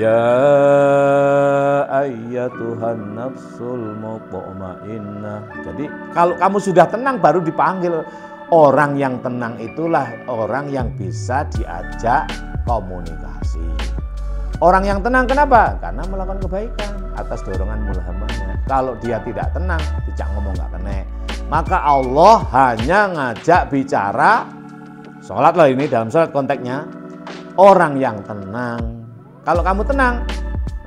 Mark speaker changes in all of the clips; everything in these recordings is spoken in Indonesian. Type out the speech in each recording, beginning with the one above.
Speaker 1: Ya ayyatuhan nafsul mutmainnah. Jadi kalau kamu sudah tenang baru dipanggil. Orang yang tenang itulah orang yang bisa diajak komunikasi. Orang yang tenang kenapa? Karena melakukan kebaikan atas dorongan mulhamanya. Kalau dia tidak tenang, dijak ngomong nggak kena. Maka Allah hanya ngajak bicara sholat loh, ini dalam sholat konteksnya orang yang tenang. Kalau kamu tenang,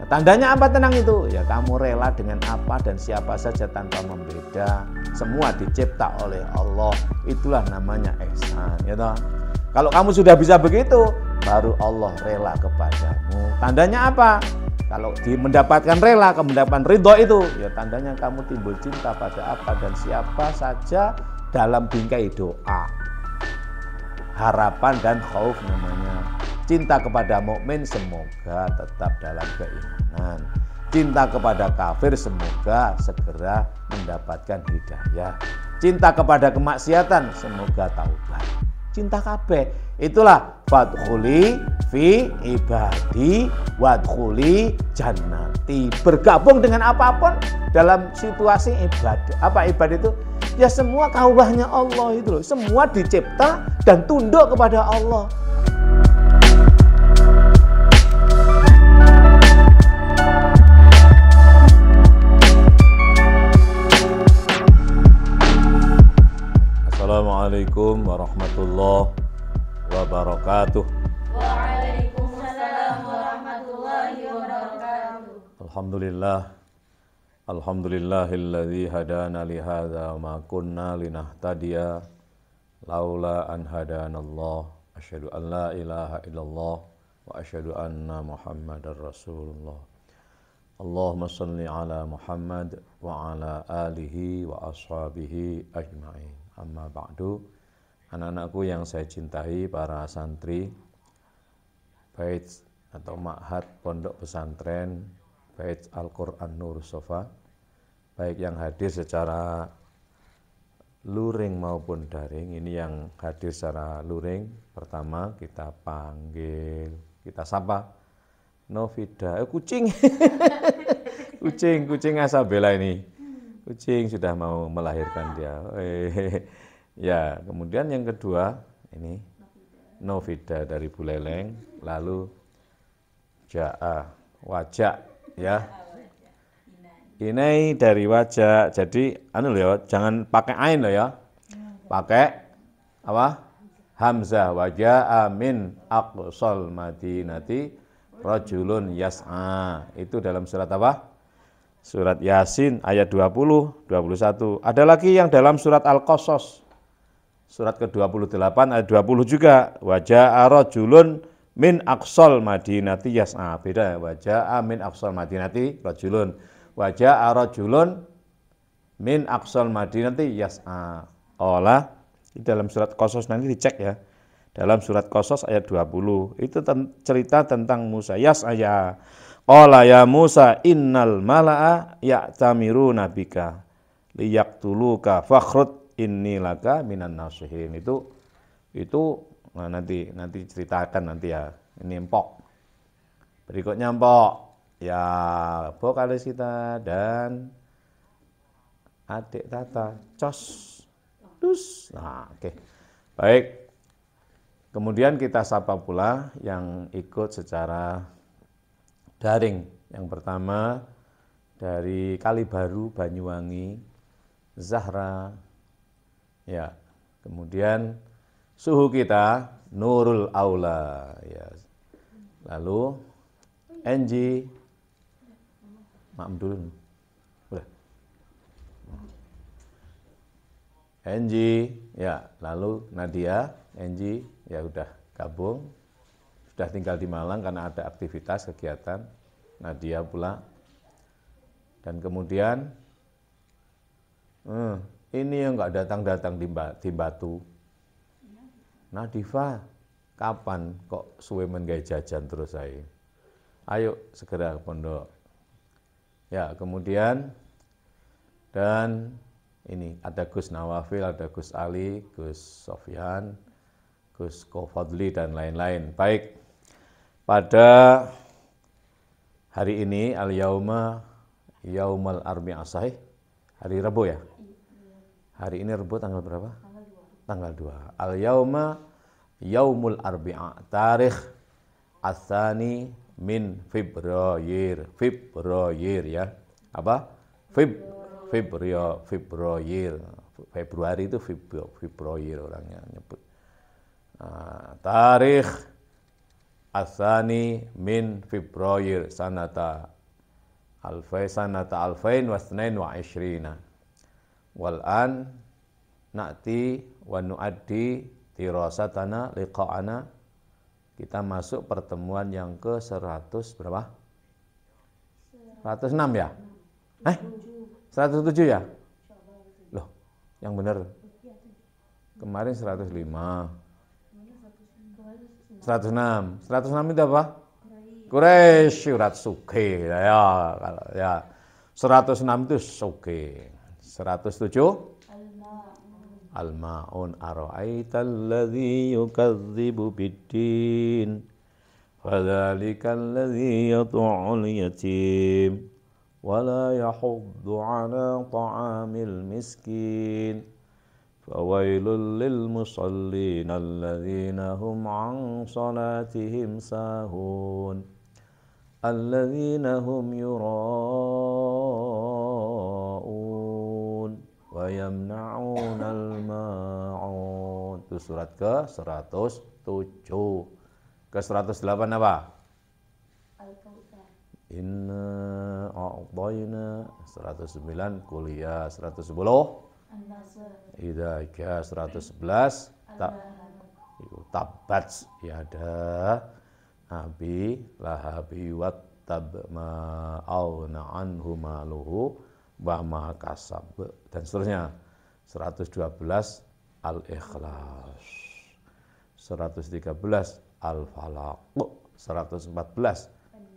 Speaker 1: tandanya apa tenang itu? Ya kamu rela dengan apa dan siapa saja tanpa membeda. Semua dicipta oleh Allah. Itulah namanya ihsan, ya toh. Kalau kamu sudah bisa begitu, baru Allah rela kepadamu. Tandanya apa? Kalau mendapatkan rela, mendapatkan ridho itu, ya tandanya kamu timbul cinta pada apa dan siapa saja dalam bingkai doa. Harapan dan khauf namanya. Cinta kepada mukmin semoga tetap dalam keimanan. Cinta kepada kafir semoga segera mendapatkan hidayah. Cinta kepada kemaksiatan semoga taubat. Cinta kabeh. Itulah fadkhuli fi ibadi wadkhuli jannati. Bergabung dengan apapun dalam situasi ibadah. Apa ibadah itu? Ya semua kaubahnya Allah itu loh. Semua dicipta dan tunduk kepada Allah. Assalamualaikum warahmatullahi wabarakatuh.
Speaker 2: Waalaikumsalam warahmatullahi wabarakatuh.
Speaker 1: Alhamdulillahilladzi hadana li hadza ma kunna linahtadiya laula an hadanallah. Asyhadu an la ilaha illallah wa asyhadu anna Muhammadar Rasulullah. Allahumma shalli ala Muhammad wa ala alihi wa ashabihi ajma'in. Amma ba'du, anak-anakku yang saya cintai, para santri Bait atau Ma'had Pondok Pesantren Bait Al-Quran Nur Sofa, baik yang hadir secara luring maupun daring. Ini yang hadir secara luring, pertama kita panggil, kita sapa Novida, kucing kucing Asabela ini. Kucing sudah mau melahirkan dia. Ya, kemudian yang kedua ini Novida dari Buleleng, lalu Ja'a Wajak ya. Inai dari Wajak. Jadi loh, jangan pakai ain loh ya. Pakai apa? Hamzah. Waja'a min aqsal madinati rajulun yas'a. Itu dalam surat apa? Surat Yasin ayat 20, 21. Ada lagi yang dalam surat Al-Qasas. Surat ke-28 ayat 20 juga. Waja'a rajulun min aqsal madinati yas'a. Beda ya. Waja'a min aqsal madinati rajulun. Waja'a rajulun min aqsal madinati yas'a. Qala, di dalam surat Qasas nanti dicek ya. Dalam surat Qasas ayat 20. Itu cerita tentang Musa. Yas'a ya. Qala ya Musa innal mala'a ya'tamiruna bika liyaqtuluka fakhrud inni laka minan nasihin. Itu nah nanti ceritakan nanti ya. Ini empok. Berikutnya empok. Ya vokalis kita dan adik Tata Cos. Dus. Nah, oke. Baik. Kemudian kita sapa pula yang ikut secara daring. Yang pertama dari Kalibaru Banyuwangi, Zahra. Ya. Kemudian suhu kita Nurul Aula ya. Lalu Enji Ma'amdul. Udah. Enji ya, lalu Nadia, Enji ya udah gabung. Sudah tinggal di Malang karena ada aktivitas kegiatan. Nadia pula. Dan kemudian ini yang enggak datang-datang di Batu. Nadifa, kapan kok suwe menggawe jajan terus saya? Ayo segera ke pondok. Ya, kemudian dan ini ada Gus Nawafil, ada Gus Ali, Gus Sofyan, Gus Kofadli dan lain-lain. Baik. Pada Hari ini al-yauma yaumal arbi'ah sahih. Hari Rabu ya? Hari ini Rabu tanggal berapa? Tanggal 2. Al-yauma yaumul arbi'ah. Tarikh Asani min Februari. Februari ya. Apa? Februari. Februari itu Februari orangnya nyebut. Tarikh Asani min Februari sanata alfain wasnain wa ishrina. Wal an na'ti wa nu'addi dirasatana liqa'ana. Kita masuk pertemuan yang ke 100 berapa? 106 ya? 107 ya? Loh, yang benar. Kemarin 105. 106. 106 itu apa? Quraisy urat suge ya. 106 itu suge. 107 Al-ma'un ara'aital ladzi yukadzibu biddin fadzalikal ladzi yat'ul yatim wala yahuddu 'ala ta'amil miskin fawailul lil musallin alladzina hum 'an salatihim sahun alladzina hum yura'un wa yamna'unal ma'un. Itu surat ke 107. Ke 108 apa? Inna a'tayna 109 kuliah 110 Idza ka 111 tabat ya ada abi lahabi wat tab ma auna anhu maluhu wa ma kasab dan seterusnya. 112 Al-Ikhlas, 113 Al-Falaq, 114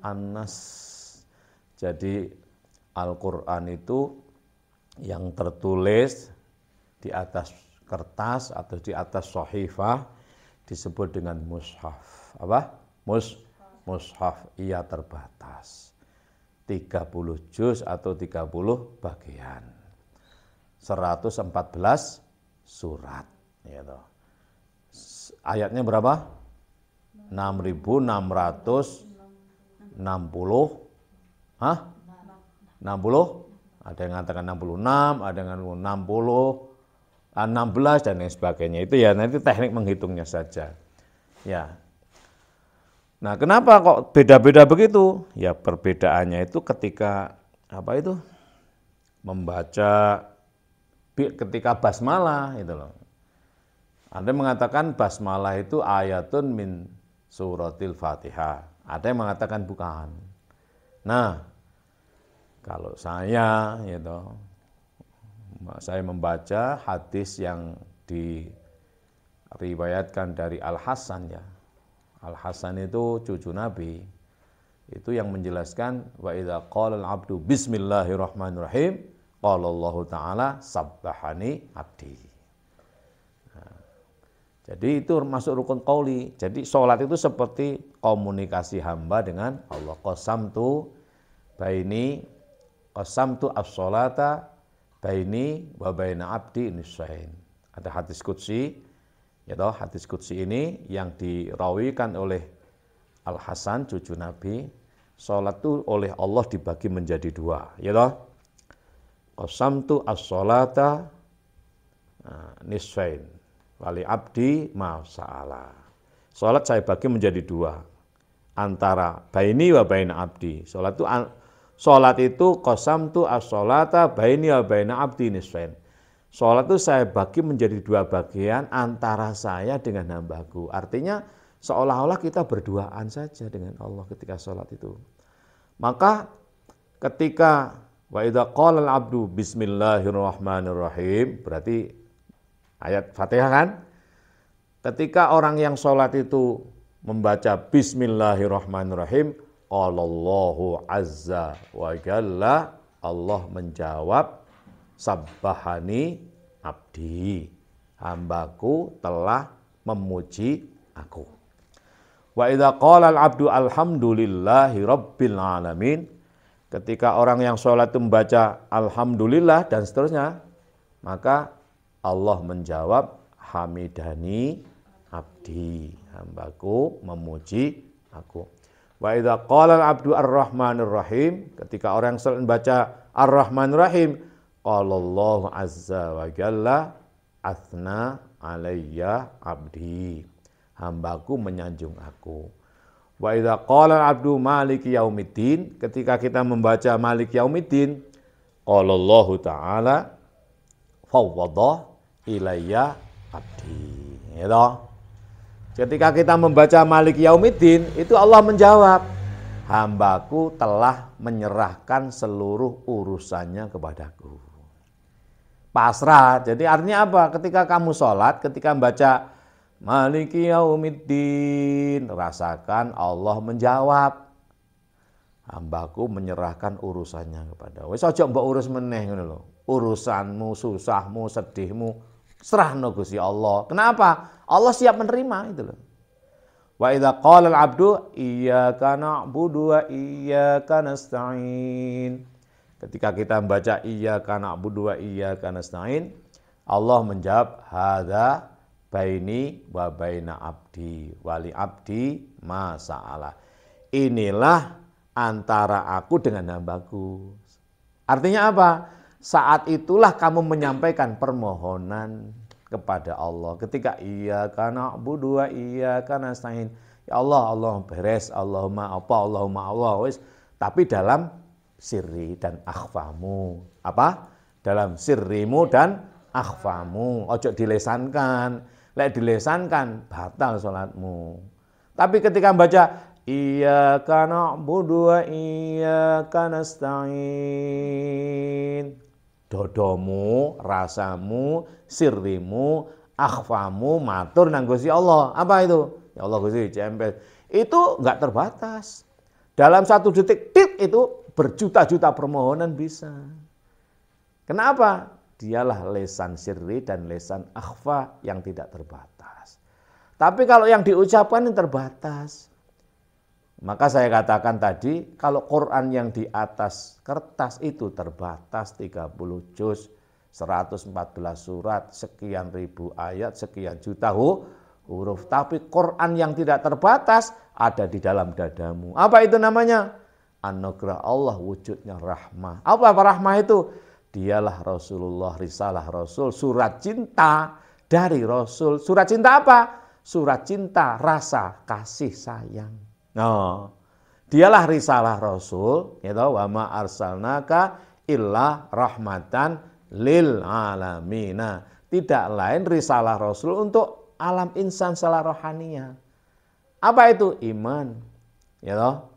Speaker 1: An-Nas. Jadi Al-Qur'an itu yang tertulis di atas kertas atau di atas shahifah disebut dengan mushaf. Apa? Mushaf. Ia terbatas. 30 juz atau 30 bagian. 114 surat. Gitu. Ayatnya berapa? 6.660. Hah? 60? Ada yang mengatakan 66, ada yang mengatakan 60, 16 dan lain sebagainya. Itu ya nanti teknik menghitungnya saja. Ya. Nah, kenapa kok beda-beda begitu? Ya perbedaannya itu ketika apa itu? Membaca ketika basmalah itu loh. Ada yang mengatakan basmalah itu ayatun min suratil Fatihah. Ada yang mengatakan bukan. Nah, kalau saya gitu, saya membaca hadis yang diriwayatkan dari Al-Hasan ya. Al-Hasan itu cucu Nabi. Itu yang menjelaskan wa idza qala al-'abdu bismillahirrahmanirrahim qala Allah taala sabbahani abdi. Nah, jadi itu masuk rukun qauli. Jadi salat itu seperti komunikasi hamba dengan Allah. Qasamtu as-sholata baini wa baina abdi nisfain. Ada hadis qudsi. Ya toh, hadis qudsi ini yang dirawikan oleh Al-Hasan cucu Nabi, salat itu oleh Allah dibagi menjadi dua, ya toh. Qasamtu as-sholata nisfain wali abdi ma sa'ala. Salat saya bagi menjadi dua, antara baini wa baina abdi. Salat itu qasamtu as-sholata baini wa baina abdi nisfain. Sholat itu saya bagi menjadi dua bagian antara saya dengan hambaku. Artinya seolah-olah kita berduaan saja dengan Allah ketika sholat itu. Maka ketika wa idza qala al-'abdu bismillahirrahmanirrahim, berarti ayat Fatihah kan? Ketika orang yang sholat itu membaca bismillahirrahmanirrahim, qala Allahu azza wa jalla, Allah menjawab sabbahani abdi, hambaku telah memuji aku. Wa idza qala al-'abdu alhamdulillahi rabbil alamin, ketika orang yang sholat itu membaca alhamdulillah dan seterusnya, maka Allah menjawab hamidani abdi, hambaku memuji aku. Wa idza qala al-'abdu ar-rahmanir rahim, ketika orang sholat membaca ar-rahmanir rahim, qala Allah azza wa jalla athna alayya abdi, hambaku menyanjung aku. Wa idza qala al-'abdu maliki yaumiddin, ketika kita membaca maliki yaumiddin, qala Allah taala fawwadha ilayya abdi. Ya. Ketika kita membaca maliki yaumiddin, itu Allah menjawab, hambaku telah menyerahkan seluruh urusannya kepadaku. Pasrah. Jadi artinya apa? Ketika kamu sholat, ketika membaca maliki yaumiddin, rasakan Allah menjawab, hambaku menyerahkan urusannya kepada. Wis aja mbok urus meneh ngono lho. Urusanmu, susahmu, sedihmu, serahno Gusti Allah. Kenapa? Allah siap menerima itu loh. Wa idza qala al-'abdu iyyaka na'budu wa iyyaka nasta'in, ketika kita membaca iyyaka na'budu wa iyyaka nasta'in, Allah menjawab hadza baini wa baina abdi wali abdi ma sa'ala, inilah antara aku dengan hambaku. Artinya apa? Saat itulah kamu menyampaikan permohonan kepada Allah. Ketika iyyaka na'budu wa iyyaka nasta'in, ya Allah, Allah beres, Allahumma apa, Allahumma Allah, wis. Tapi dalam sirri dan akhfamu. Apa? Dalam sirrimu dan akhfamu. Ojo dilesankan. Lek dilesankan batal salatmu. Tapi ketika membaca iyyaka na'budu wa iyyaka nasta'in, dodomu, rasamu, sirrimu, akhfamu matur nang Gusti Allah. Apa itu? Ya Allah Gusti jempel. Itu enggak terbatas. Dalam 1 detik itu berjuta-juta permohonan bisa. Kenapa? Dialah lesan sirri dan lesan akhfa yang tidak terbatas. Tapi kalau yang diucapkan yang terbatas. Maka saya katakan tadi, kalau Quran yang di atas kertas itu terbatas 30 juz, 114 surat, sekian ribu ayat, sekian juta huruf. Tapi Quran yang tidak terbatas ada di dalam dadamu. Apa itu namanya? Anugerah Allah, wujudnya rahmah. Apa rahmah itu? Dialah Rasulullah, risalah Rasul, surat cinta dari Rasul. Surat cinta apa? Surat cinta rasa kasih sayang. No, dialah risalah Rasul, ya tahu, wa ma arsalnaka illa rahmatan lil alamina. Tidak lain risalah Rasul untuk alam insan secara rohaniya. Apa itu? Iman. Ya tahu,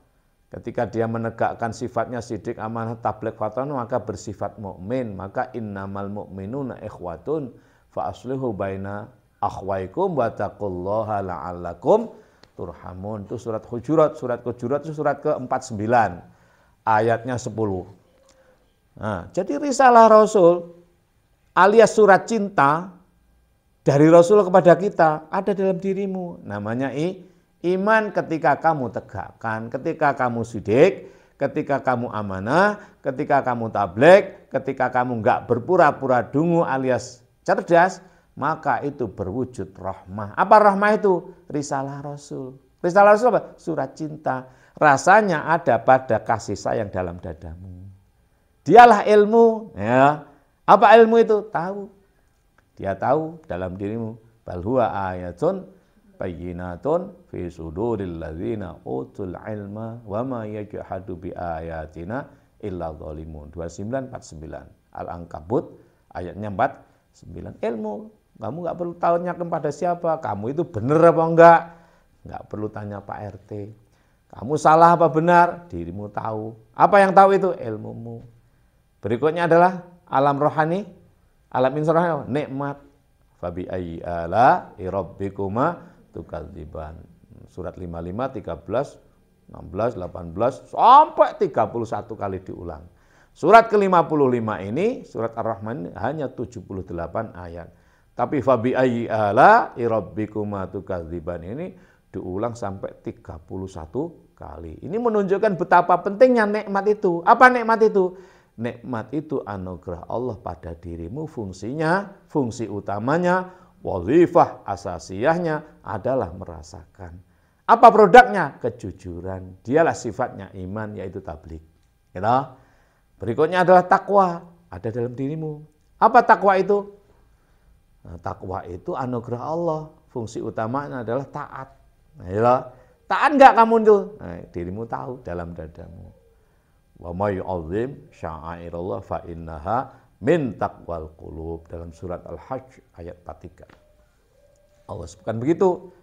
Speaker 1: ketika dia menegakkan sifatnya sidik, amanah, tabligh, fatan, maka bersifat mukmin. Maka innamal mu'minuna ikhwatun fa aslihu baina akhwaikum wa taqullaha la'allakum turhamun. Itu surat Hujurat. Surat Hujurat itu surat ke-49 ayatnya 10. Nah, jadi risalah Rasul alias surat cinta dari Rasul kepada kita ada dalam dirimu. Namanya iman. Ketika kamu tegakkan, ketika kamu sidik, ketika kamu amanah, ketika kamu tabligh, ketika kamu enggak berpura-pura dungu alias cerdas, maka itu berwujud rahmah. Apa rahmah itu? Risalah Rasul. Risalah Rasul apa? Surat cinta. Rasanya ada pada kasih sayang dalam dadamu. Dialah ilmu. Ya. Apa ilmu itu? Tahu. Dia tahu dalam dirimu. Bal huwa ayatun bayyinatun fi suduril ladzina utul ilma wa ma yajhadu bi ayatina illa zalimun. 2949. Al-Ankabut ayatnya 49. Ilmu. Kamu nggak perlu tanya kepada siapa, kamu itu benar apa enggak, nggak perlu tanya Pak RT. Kamu salah apa benar, dirimu tahu. Apa yang tahu itu? Ilmumu. Berikutnya adalah alam rohani, alam insan rohani, nikmat. Fabi ayyi ala rabbikuma tukadziban. Surat 55, 13, 16, 18 sampai 31 kali diulang. Surat ke-55 ini, surat Ar-Rahman hanya 78 ayat. Tapi fabi ayyi ala rabbikuma tukadziban ini Diulang sampai 31 kali. Ini menunjukkan betapa pentingnya nikmat itu. Apa nikmat itu? Nikmat itu anugerah Allah pada dirimu. Fungsi utamanya, wazifah asasiyahnya adalah merasakan. Apa produknya? Kejujuran. Dialah sifatnya iman, yaitu tabligh. Gitu. Berikutnya adalah takwa, ada dalam dirimu. Apa takwa itu? Nah, takwa itu anugerah Allah. Fungsi utamanya adalah taat. Nah, ya, taat enggak kamu itu? Nah, dirimu tahu dalam dadamu. Wa may yu'azzim sya'airallah fa innaha min taqwal qulub, dalam surat Al-Hajj ayat 43. Allah sebutkan begitu.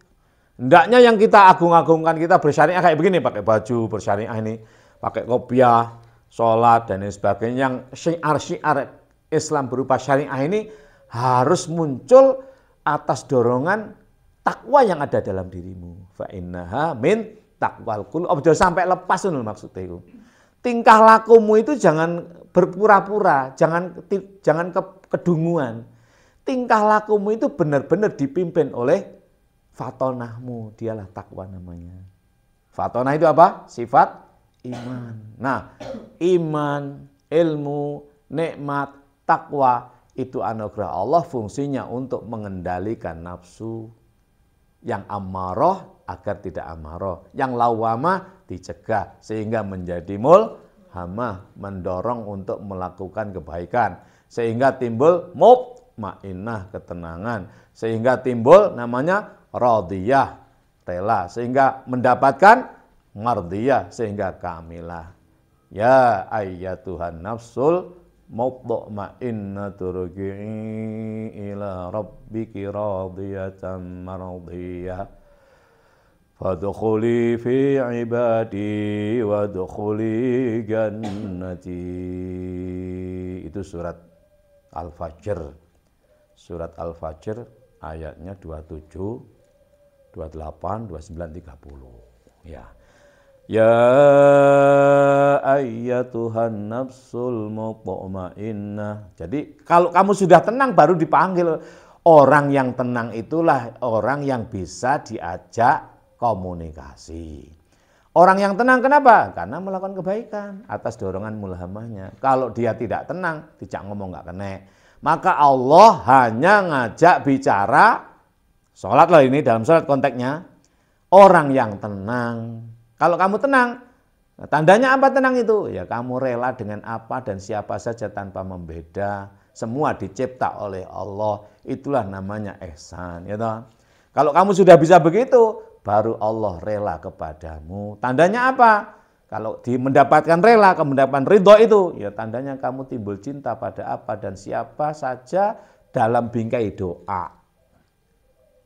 Speaker 1: Hendaknya yang kita agung-agungkan, kita bersyariah kayak begini, pakai baju bersyariah ini, pakai kopiah, sholat dan lain sebagainya. Yang syiar-syiar Islam berupa syariah ini harus muncul atas dorongan takwa yang ada dalam dirimu. Fa innaha min taqwal qulub. Ojo sampai lepas itu maksudnya itu. Tingkah lakumu itu jangan berpura-pura, jangan kedunguan. Tingkah lakumu itu benar-benar dipimpin oleh fatonahmu, dialah takwa namanya. Fatonah itu apa? Sifat iman. Nah, iman, ilmu, nikmat, takwa itu anugerah Allah, fungsinya untuk mengendalikan nafsu. Yang ammarah agar tidak ammarah, yang lawamah dicegah sehingga menjadi mulhamah, mendorong untuk melakukan kebaikan, sehingga timbul mutmainnah, ketenangan, sehingga timbul namanya radiyah, rela, sehingga mendapatkan mardiyah, sehingga kamilah. Ya ayyatuhan nafsul mutmainnatu turji'i ila rabbiki radiyatan mardiyah fadkhuli fi ibadi wadkhuli jannati. Itu surat Al-Fajr. Surat Al-Fajr ayatnya 27, 28, 29, 30. Ya. Ya ayyatuhan nafsul mutmainnah. Jadi kalau kamu sudah tenang baru dipanggil. Orang yang tenang itulah orang yang bisa diajak komunikasi. Orang yang tenang kenapa? Karena melakukan kebaikan atas dorongan mulhamahnya. Kalau dia tidak tenang, tidak ngomong nggak kena. Maka Allah hanya ngajak bicara sholat loh, ini dalam sholat konteksnya. Orang yang tenang. Kalau kamu tenang, tandanya apa tenang itu? Ya kamu rela dengan apa dan siapa saja tanpa membeda. Semua dicipta oleh Allah. Itulah namanya ihsan. Ya toh? Kalau kamu sudah bisa begitu, baru Allah rela kepadamu. Tandanya apa? Kalau mendapatkan rela, mendapatkan ridho itu, ya tandanya kamu timbul cinta pada apa dan siapa saja dalam bingkai doa.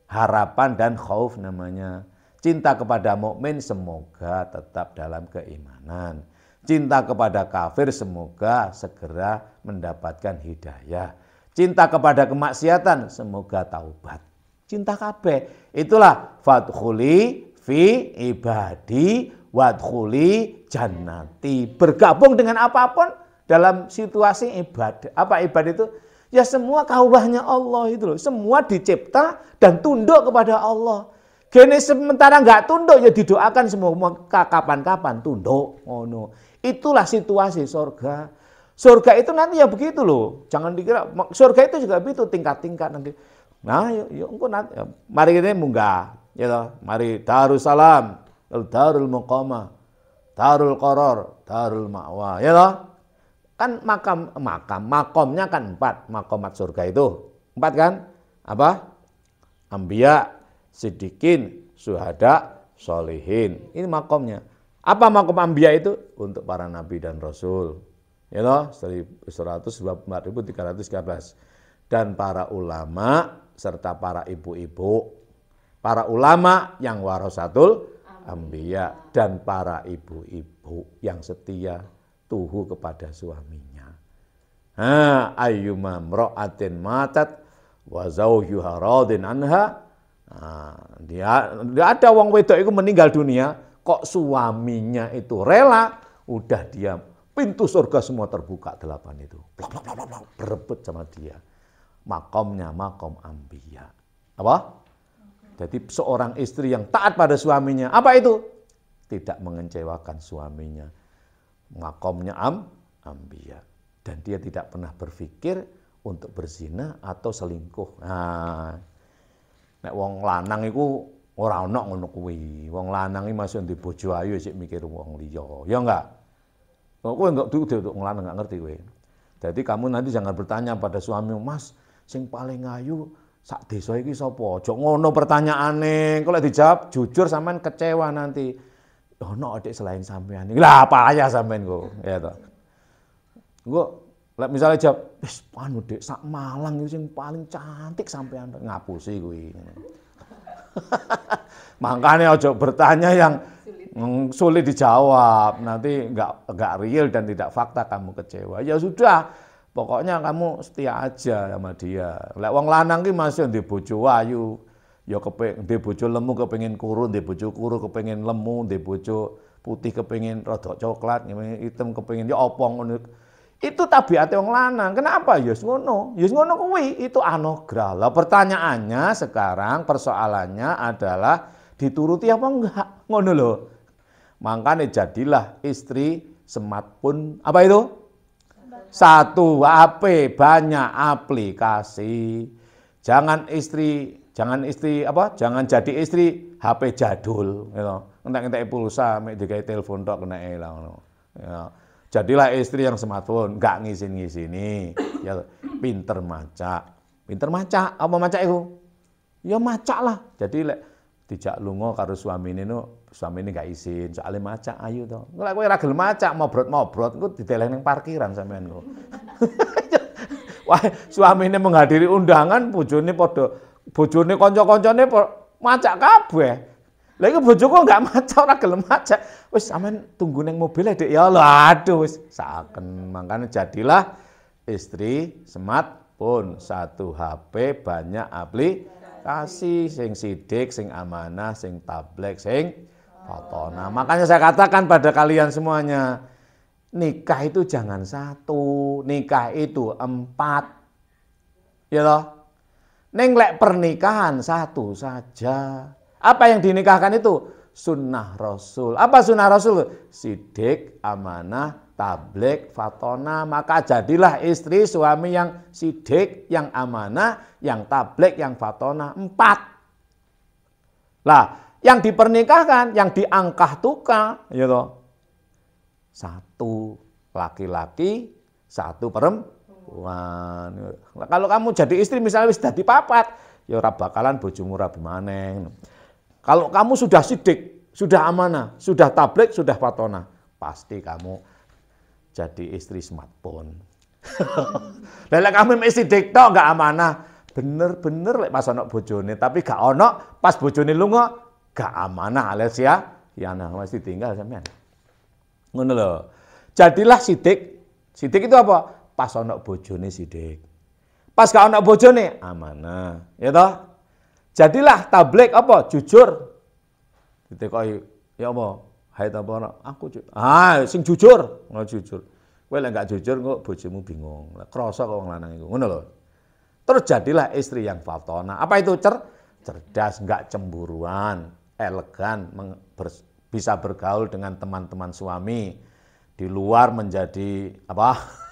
Speaker 1: Harapan dan khauf namanya. Cinta kepada mukmin semoga tetap dalam keimanan. Cinta kepada kafir semoga segera mendapatkan hidayah. Cinta kepada kemaksiatan semoga taubat. Cinta kabeh. Itulah fadkhuli fi ibadi wadkhuli jannati. Bergabung dengan apapun dalam situasi ibadah. Apa ibadah itu? Ya semua kaulahnya Allah itu loh. Semua dicipta dan tunduk kepada Allah. Gini sementara nggak tunduk ya didoakan semua kapan-kapan tunduk. Oh no. Itulah situasi surga. Surga itu nanti ya begitu loh. Jangan dikira surga itu juga begitu tingkat-tingkat nanti. Nah, yuk nanti mari kita munggah, ya toh. Mari Darussalam, Darul Muqamah, Darul Qaror, Darul Ma'wa, ya toh. Kan makomnya kan 4, makomat surga itu. 4 kan? Apa? Anbiya, Siddiqin, Syuhada, Sholihin. Ini makomnya. Apa makom Anbiya itu? Untuk para nabi dan rasul. Ya toh, 124.313. Dan para ulama serta para ibu-ibu. Para ulama yang warasatul anbiya dan para ibu-ibu yang setia tuhu kepada suaminya. Ayyuma mra'atin matat wa zawjuha radin anha. Dia ada wong wedok itu meninggal dunia, kok suaminya itu rela, udah dia pintu surga semua terbuka 8 itu. Berebut sama dia. Makomnya makom anbiya. Apa? Jadi seorang istri yang taat pada suaminya, apa itu? Tidak mengecewakan suaminya. Makomnya ambiya. Dan dia tidak pernah berpikir untuk berzina atau selingkuh. Nah, nek wong lanang iku ora ana ngono kuwi. Wong lanang iki masih ndek bojo ayu sik mikir wong liya. Ya enggak? Kowe enggak dudu wong lanang enggak ngerti kowe. Jadi kamu nanti jangan bertanya pada suamimu, "Mas, sing paling ayu sak desa iki sapa?" Aja ngono pertanyaane. Kalau dijawab jujur sampean kecewa nanti. Ono adik selain sampean. Lah payah sampean kok, ya toh. Engko lek misale jawab, "Wis anu Dik, sak Malang iki sing paling cantik sampean." Ngapusi kuwi. Makanya aja bertanya yang sulit dijawab. Nanti enggak real dan tidak fakta kamu kecewa. Ya sudah, pokoknya kamu setia aja sama dia. Lek wong lanang ki masih ndek bojo ayu. Ya ndek bojo lemu kepengin kuru, ndek bojo kuru kepengin lemu, ndek bojo putih kepengin rada coklat, hitam kepengin ya apa ngono. Itu tabiate wong lanang. Kenapa? Ya ngono. Ya ngono kuwi, itu anugerah. Lah pertanyaannya sekarang persoalannya adalah dituruti apa enggak? Ngono lho. Makanya jadilah istri smartphone apa itu? Satu HP, banyak aplikasi. Jangan jadi istri HP jadul gitu. Entek-entek pulsa mek digawe telepon tok keneke lah ngono. Ya. Jadilah istri yang smartphone, enggak ngisin-ngisini. Ya pinter maca. Pinter maca, apa maca iku? Ya maca lah. Jadi lek dijak lunga karo suamine enggak izin, soalnya maca ayu to. Lek kowe ora gelem maca, mobrot-mobrot engko dideleh ning parkiran sampean kok. Wah, suamine menghadiri undangan, bojone kanca-kancane macak kabeh. Lah iku bojoku enggak maca, ora gelem maca. Wis sampean tunggu ning mobil Dik ya. Lah aduh wis saken. Makanya jadilah istri smartphone, satu HP, banyak aplikasi, sing sidik, sing amanah, sing tablek, sing fotona. Makanya saya katakan pada kalian semuanya, nikah itu jangan satu, nikah itu 4. Ya toh? Neng lek pernikahan satu saja. Apa yang dinikahkan itu? Sunnah Rasul. Apa sunnah Rasul? Sidik, amanah, tablek, fatona. Maka jadilah istri suami yang sidik, yang amanah, yang tablek, yang fatona. 4. Lah, yang dipernikahkan, yang diangkah tukar, ya toh? 1 laki-laki, 1 perempuan. Kalau kamu jadi istri misalnya wis dadi 4, ya ora bakalan bojomu rabi maneh. Kalau kamu sudah sidik, sudah amanah, sudah tablek, sudah fatona, pasti kamu jadi istri smartphone. Lek kamu mek sidik tok enggak amanah, bener-bener lek pas ana bojone, tapi gak ana pas bojone lunga, gak amanah alias ya nah mesti tinggal sampean. Ngono lho. Jadilah sidik. Sidik itu apa? Pas ana bojone sidik. Pas gak ana bojone amanah, ya toh? Jadilah tablek apa? Jujur. Ditekoki, ya apa? Haid apa ora? Aku sing jujur, jujur. Kowe lek gak jujur kok bojomu bingung. Lah krasa kok wong lanang iku. Ngono lho. Terus jadilah istri yang fatona. Apa itu? Cerdas, enggak cemburuan, elegan, bisa bergaul dengan teman-teman suami. Di luar menjadi apa?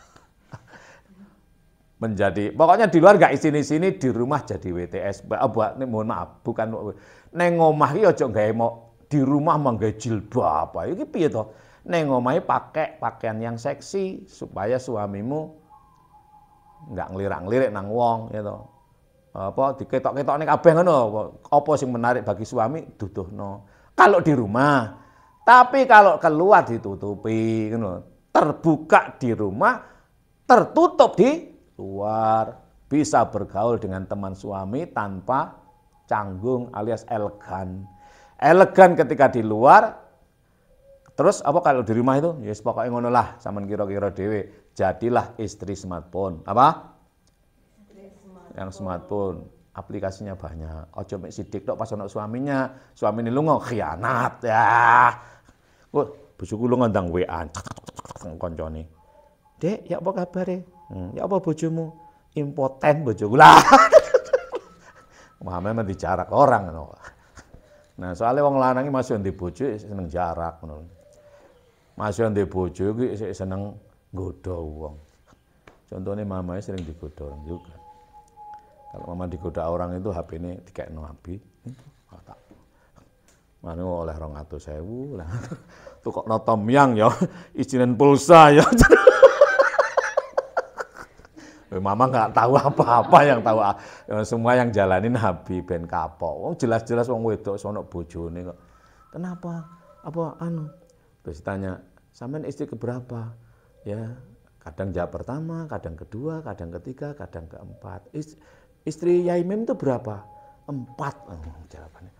Speaker 1: Pokoknya di luar enggak isini-sini, di rumah jadi WTS. Mohon maaf, bukan neng omah iki aja gawe di rumah manggawe jilbab. Iki piye to? Neng omahe pakai pakaian yang seksi supaya suamimu enggak ngelirak-ngelirik nang wong ya to. Apa diketok-ketokne kabeh ngono, apa sing menarik bagi suami duduhno. Kalau di rumah. Tapi kalau keluar ditutupi ngono. Terbuka di rumah, tertutup di luar, bisa bergaul dengan teman suami tanpa canggung alias elegan. Elegan ketika di luar, terus apa kalau di rumah itu? Ya yes, pokoknya ngono lah, sampean kira-kira dhewe. Jadilah istri smartphone. Apa? Yang smartphone, aplikasinya banyak. Ojo mek sidik tok pas ana suamine lunga khianat ya. Kok bojoku lunga ndang WA koncone. Dek, ya apa kabare? Ya apa bojomu? Impoten bojoku lah. Pemahaman di jarak orang ngono. Nah, soalnya wong lanang iki masih ndek bojo seneng jarak ngono. Masih ndek bojo iki seneng nggodha wong. Contohnya mamanya sering digoda orang juga. Kalau mama digoda orang itu HP-nya dikekno Abi. Mana oleh 200.000 lah. Tuh kok notom yang ya, izinin pulsa ya. Mama nggak tahu apa-apa, yang tahu semua yang jalanin Abi ben kapok. Oh jelas-jelas wong wedok sono bojone kok. Kenapa? Apa anu? Terus ditanya, "Sampean istri keberapa?" Ya, kadang jawab pertama, kadang kedua, kadang ketiga, kadang keempat. Istri Yai Mim itu berapa? 4. Jawabannya.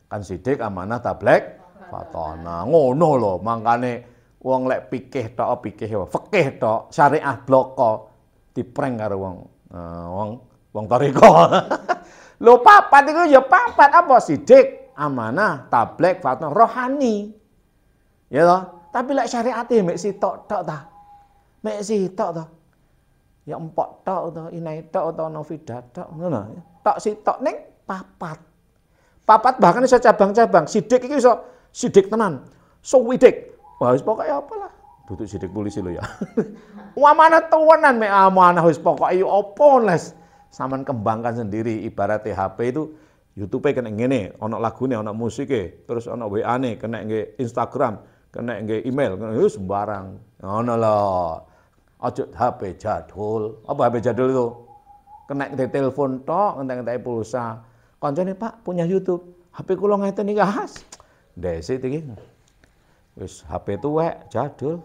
Speaker 1: Kan sidik amanah tablek fatona. Ngono lho, mangkane wong lek fikih tok fikih tok, syariah bloko diprank karo wong toriko. Lho 4 iku ya 4 apa sidik, amanah, tablek, fatona, rohani. Ya toh? Tapi lek syariate mek sitok tok ta. Mek sitok to. Ya empok tok to, inai tok to novida tok ngono. Tok sitok ning 4. 4 bahkan iso cabang-cabang. Sidik iki iso sidik tenan. Suwidik. Wah wis pokoke apalah. Butuh sidik polisi lho ya. Amanah tuwenan mek amanah wis pokoke yo opo les. Saman kembangkan sendiri ibarat HP itu YouTube kena ngene, ana lagune, ana musike, terus ana WA-ne, kena nge Instagram, kena nge email, kena sembarang. Ngono lho. Aja HP jadul. Apa HP jadul itu? Kena ke telepon tok, entek-entek pulsa. Kancane Pak punya YouTube. HP kula ngeten iki khas. Ndese iki. Wis HP tuwek jadul.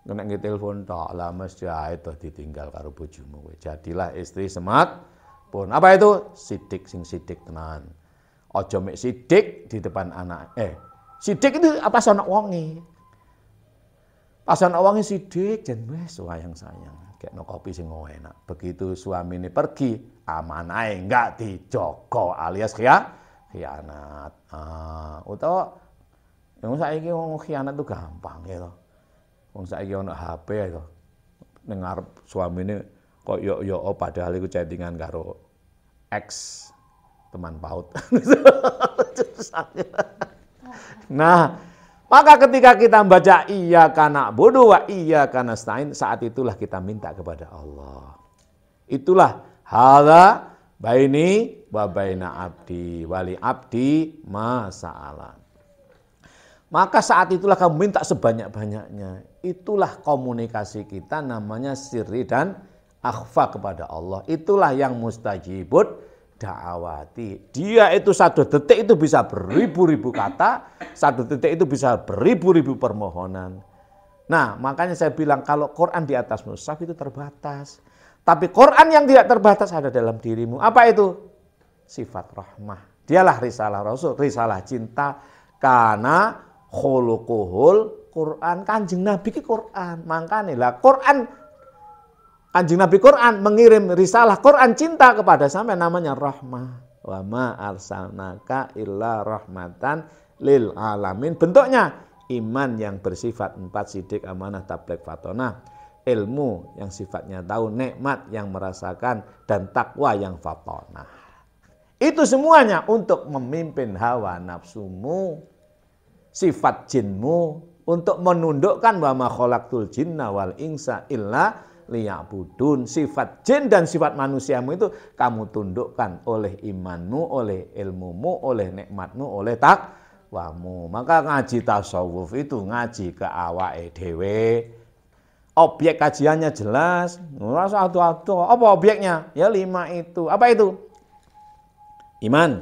Speaker 1: Kena nge telepon tok. Lah mesti ae to ditinggal karo bojomu kowe. Jadilah istri smartphone. Apa itu? Sidik sing sidik tenan. Aja mek sidik di depan anak. Sidik itu apa sono wonge. Pas ana wong sidik jen wis sayang-sayang, gekno kopi sing enak. Begitu suamine pergi, amanahe enggak dijaga alias khianat. Utawa wong saiki wong khianat itu gampang ya to. Wong saiki ana HP to. Ning ngarep suamine kok yo padahal iku chattingan karo ex teman PAUD. Nah, maka ketika kita membaca iyyaka na'budu wa iyyaka nasta'in, saat itulah kita minta kepada Allah. Itulah hadza baini wa baina abdi wali abdi ma sa'ala. Maka saat itulah kamu minta sebanyak-banyaknya. Itulah komunikasi kita namanya sirri dan akhfa kepada Allah. Itulah yang mustajibud da'awati. Dia itu 1 detik itu bisa beribu-ribu kata, 1 detik itu bisa beribu-ribu permohonan. Nah, makanya saya bilang kalau Quran di atas mushaf itu terbatas. Tapi Quran yang tidak terbatas ada dalam dirimu. Apa itu? Sifat rahmah. Dialah risalah Rasul, risalah cinta. Karena khuluquhul Quran, Kanjeng Nabi ki Quran. Makanya lah Quran, Kanjeng Nabi Quran mengirim risalah Quran cinta kepada sampai namanya rahmah. Wa ma arsalnaka illa rahmatan lil alamin. Bentuknya iman yang bersifat 4 sidik, amanah, tablek, fatonah. Ilmu yang sifatnya tahu, nikmat yang merasakan, dan takwa yang fatonah. Itu semuanya untuk memimpin hawa nafsumu, sifat jinmu, untuk menundukkan wa ma khalaqtul jinna wal insa illa liya'budun. Sifat jin dan sifat manusiamu itu kamu tundukkan oleh imanmu, oleh ilmumu, oleh nikmatmu, oleh takwamu. Maka ngaji tasawuf itu ngaji ke awake dhewe. Objek kajiannya jelas, ora usah adu-adu. Apa objeknya? Ya 5 itu. Apa itu? Iman,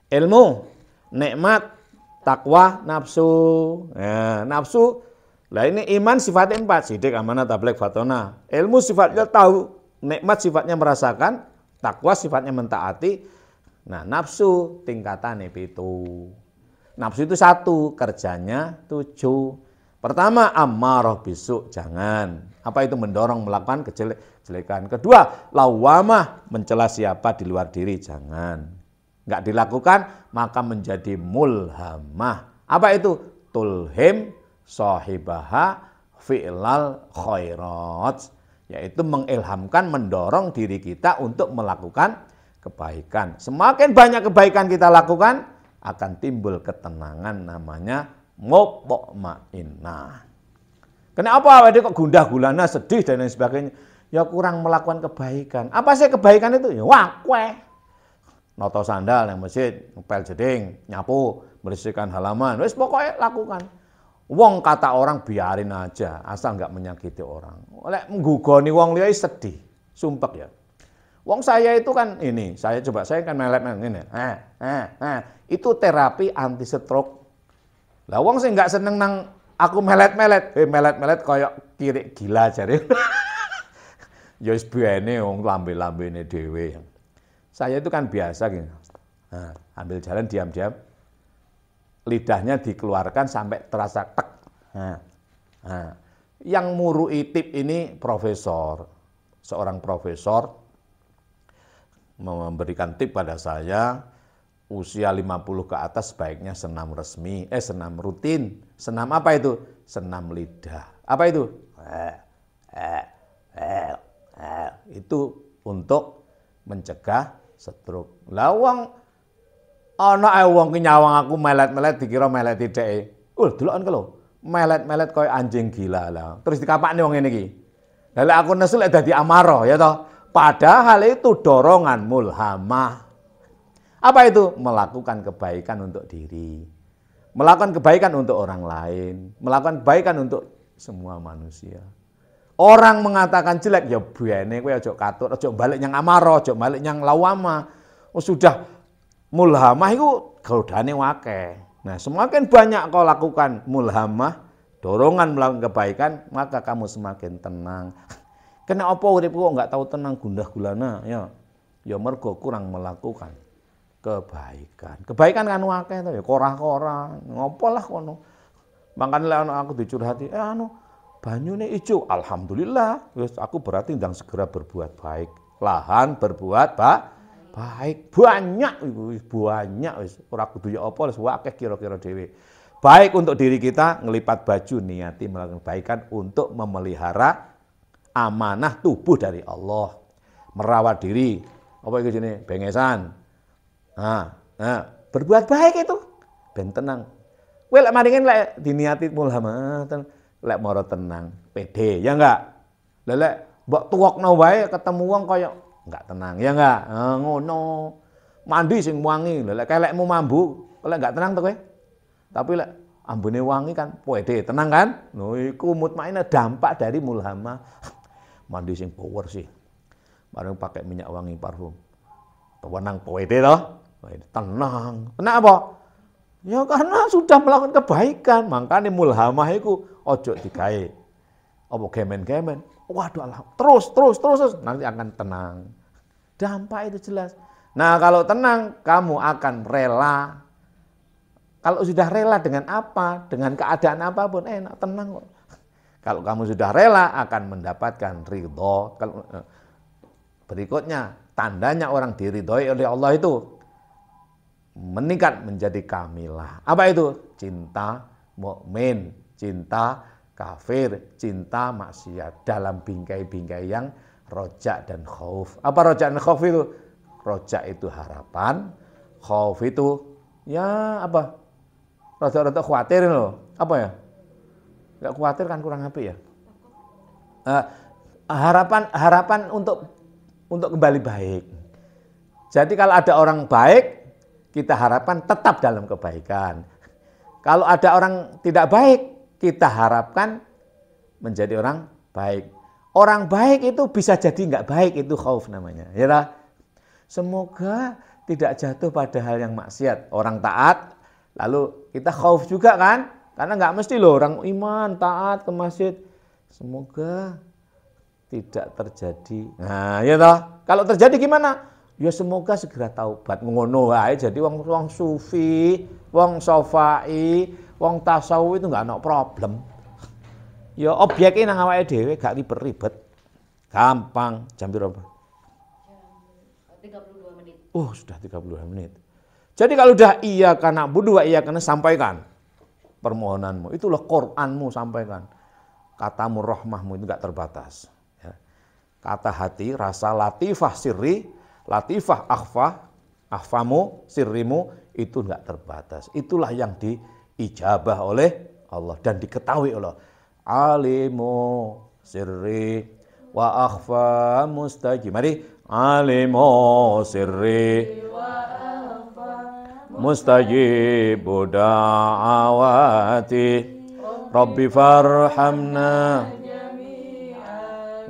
Speaker 1: ilmu, nikmat, takwa, nafsu. Nah, nafsu. Lah ini iman sifatnya 4, sidik, amanah, tablek, fatonah. Ilmu sifatnya tahu, nikmat sifatnya merasakan, takwa sifatnya mentaati. Nah, nafsu tingkatannya 7. Nafsu itu 1, kerjanya 7. Pertama, ammarah bisu, jangan. Apa itu? Mendorong melakukan kejelekan. Kedua, lawamah, mencela siapa di luar diri, jangan. Enggak dilakukan, maka menjadi mulhamah. Apa itu? Tulhim sahibaha fi'lal khairat, yaitu mengilhamkan, mendorong diri kita untuk melakukan kebaikan. Semakin banyak kebaikan kita lakukan, akan timbul ketenangan namanya mutmainnah. Kenapa awake kok gundah gulana, sedih dan lain sebagainya? Ya kurang melakukan kebaikan. Apa sih kebaikan itu? Ya wakwe. Noto sandal yang masjid, ngepel jeding, nyapu, bersihkan halaman. Wis pokoknya lakukan. Wong kata orang biarin aja, asal nggak menyakiti orang. Oleh menggugoni wong liya sedih, sumpek ya. Wong saya itu kan ini, saya kan melet-melet ini. Itu terapi anti stroke. Lah wong sing nggak seneng nang aku melet-melet, melet-melet koyok kiri gila jare. Ya wis bene wong lambe-lambene dhewe. Saya itu kan biasa gini. Nah, ambil jalan diam-diam. Lidahnya dikeluarkan sampai terasa tek. Yang murui tip ini profesor. Seorang profesor memberikan tip pada saya, usia 50 ke atas sebaiknya senam resmi, senam rutin. Senam apa itu? Senam lidah. Apa itu? Itu untuk mencegah stroke. Lah wong ana wong ki nyawang aku melet-melet dikira melet dheke. Deloken ke lho. Melet-melet koyo anjing gila lah. Terus dikapakne wong ngene iki. Lah aku nesu lek dadi amarah ya toh. Padahal itu dorongan mulhamah. Apa itu? Melakukan kebaikan untuk diri. Melakukan kebaikan untuk orang lain. Melakukan kebaikan untuk semua manusia. Orang mengatakan jelek, ya bene kowe aja katut, aja balik nyang amarah, aja balik nyang lawama. Sudah mulhamah itu godane akeh. Nah, semakin banyak kau lakukan mulhamah, dorongan melakukan kebaikan, maka kamu semakin tenang. Kena apa uripku kok enggak tahu tenang gundah gulana ya. Ya mergo kurang melakukan kebaikan. Kebaikan kan akeh to ya, korah-korah, ngopo lah kono. Makane lek aku dicurhati, banyune ijo, alhamdulillah. Wis aku berarti ndang segera berbuat baik. Lahan berbuat baik. Banyak iku, banyak wis. Ora kudu ya apa wis akeh kira-kira dhewe. Baik untuk diri kita, ngelipat baju niati melakukan kebaikan untuk memelihara amanah tubuh dari Allah. Merawat diri. Apa itu jenenge? Bengesan. Berbuat baik itu ben tenang. Kowe lek maringin lek diniati mulhamah, lek moro tenang, pede, ya enggak? Lek mbok tuwokno wae ketemu wong kaya enggak tenang, ya enggak? Ngono. Mandi sing wangi, lek kelekmu mambu, lek enggak tenang to kowe. Tapi lek ambune wangi kan pede, tenang kan? Lho iku mutmainnah dampak dari mulhamah. Mandi sing power sih. Bareng pakai minyak wangi parfum. Tenang pede toh? Tenang. Tenang apa? Ya karena sudah melakukan kebaikan, makanya mulhamah itu ojo digawe. Apa gemen-gemen. Waduh Allah, terus nanti akan tenang. Dampak itu jelas. Nah, kalau tenang kamu akan rela. Kalau sudah rela dengan apa? Dengan keadaan apapun enak, tenang kok. Kalau kamu sudah rela akan mendapatkan ridho. Berikutnya, tandanya orang diridhoi oleh Allah itu meningkat menjadi kamilah. Apa itu? Cinta mukmin, cinta kafir, cinta maksiat dalam bingkai-bingkai yang rojak dan khauf. Apa rojak dan khauf itu? Rojak itu harapan, khauf itu ya apa? Rada-rada khawatir loh. Apa ya? Enggak khawatir kan kurang apa ya? Harapan untuk kembali baik. Jadi kalau ada orang baik, kita harapkan tetap dalam kebaikan. Kalau ada orang tidak baik, kita harapkan menjadi orang baik. Orang baik itu bisa jadi enggak baik, itu khauf namanya. Ya lah. Semoga tidak jatuh pada hal yang maksiat. Orang taat, lalu kita khauf juga kan? Karena enggak mesti loh orang iman, taat ke masjid. Semoga tidak terjadi. Nah, ya toh. Kalau terjadi gimana? Ya semoga segera taubat, ngono wae. Jadi wong sufi, wong sofai, wong tasawuf itu enggak ada problem. Ya objeknya nang awake dhewe gak ribet-ribet. Gampang. Jam berapa?
Speaker 2: Jam 32 menit.
Speaker 1: Sudah 32 menit. Jadi kalau udah iya karena budu iya karena sampaikan permohonanmu. Itulah Qur'anmu, sampaikan. Katamu, rahmahmu itu enggak terbatas. Ya. Kata hati, rasa latifah sirri, latifah, akhfamu, sirrimu itu enggak terbatas. Itulah yang diijabah oleh Allah dan diketahui oleh alimu sirri wa akhfa mustajib. Mari alimu sirri mustajibu da'awati rabbi farhamna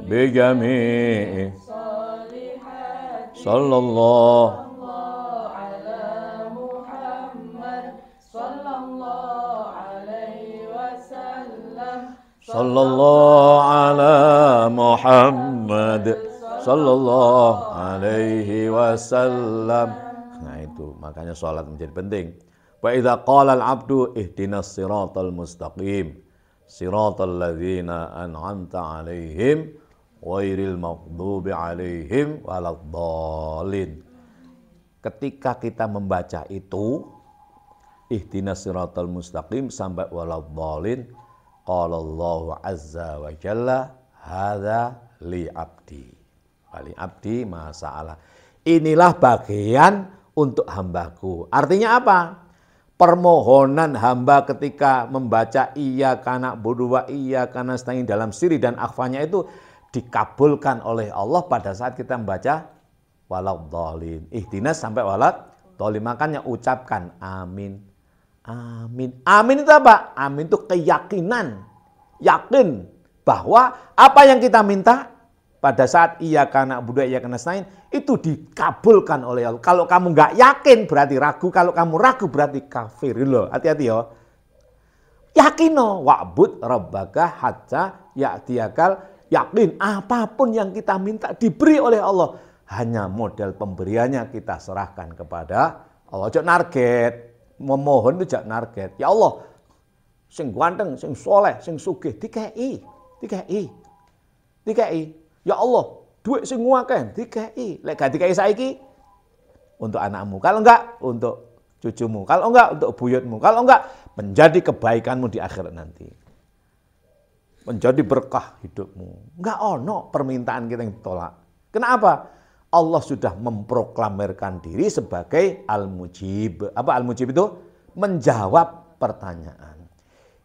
Speaker 1: bi jami'i sallallahu sallallahu ala Muhammad sallallahu alaihi wasallam. Nah itu makanya sholat menjadi penting. Wa idza qala al-'abdu ihdinas siratal mustaqim siratal ladzina an'amta 'alaihim ghairil maghdubi 'alaihim waladdallin. Ketika kita membaca itu ihdinas siratal mustaqim sampai waladdallin, qala Allah azza wa jalla hadza li abdi. Li abdi ma sa'ala. Inilah bagian untuk hambaku. Artinya apa? Permohonan hamba ketika membaca iyyaka na'budu wa iyyaka nasta'in dalam siri dan akhfanya itu dikabulkan oleh Allah pada saat kita membaca waladdallin. Ihdinas sampai waladdallin. Makanya ucapkan amin. Amin. Amin itu apa? Amin itu keyakinan. Yakin bahwa apa yang kita minta pada saat iyyaka na'budu wa iyyaka nasta'in itu dikabulkan oleh Allah. Kalau kamu nggak yakin berarti ragu. Kalau kamu ragu berarti kafir. Loh, hati-hati ya. Yakino wa'bud rabbaka hatta ya'tiyakal yakin. Apapun yang kita minta diberi oleh Allah. Hanya model pemberiannya kita serahkan kepada Allah. Jangan narget. Memohon itu jangan narget. Ya Allah, sing ganteng, sing soleh, sing sugih, dikei. Ya Allah, duit sing nguaken, dikei. Lek gak dikei saiki untuk anakmu. Kalau enggak untuk cucumu. Kalau enggak untuk buyutmu. Kalau enggak menjadi kebaikanmu di akhirat nanti. Menjadi berkah hidupmu. Enggak ono permintaan kita yang ditolak. Kenapa? Allah sudah memproklamirkan diri sebagai Al-Mujib. Apa Al-Mujib itu? Menjawab pertanyaan.